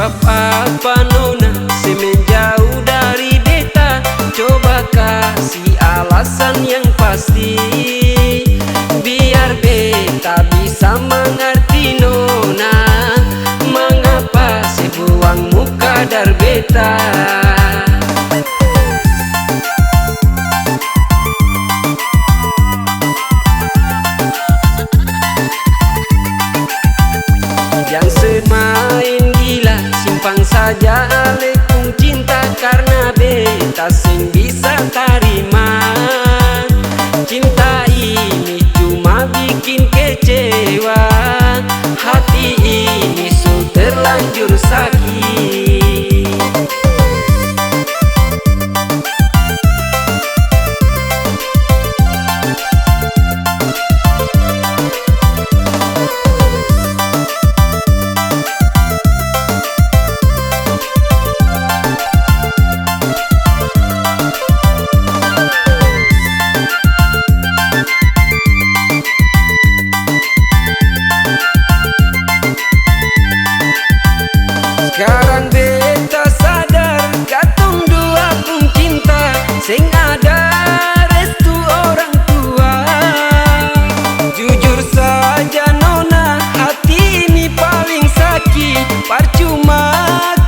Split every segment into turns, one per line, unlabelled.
Sebab apa nona semenjauh dari beta? Coba kasih alasan yang pasti, biar beta bisa mengerti nona. Mengapa si buang muka dari beta? Yang semain gila simpang saja alekung cinta, karena beta sing bisa tarima. Cinta ini cuma bikin kecewa, hati ini sudah terlanjur sakit. Sekarang beta sadar katong dua pun cinta, sing ada restu orang tua. Jujur saja nona, hati ini paling sakit. Percuma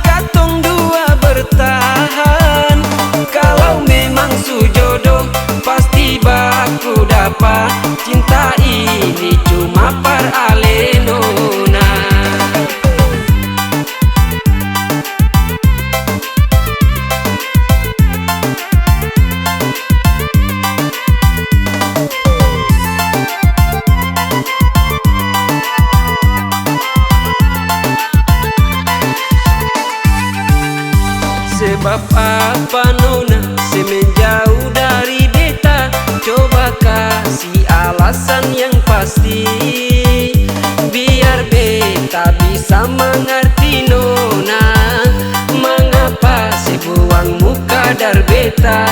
katong dua bertahan. Kalau memang sujodoh pasti baku dapat. Cinta ini cuma par ale nona. Sebab apa nona semenjauh dari beta? Coba kasih alasan yang pasti, biar beta bisa mengerti nona. Mengapa si buang muka dari beta?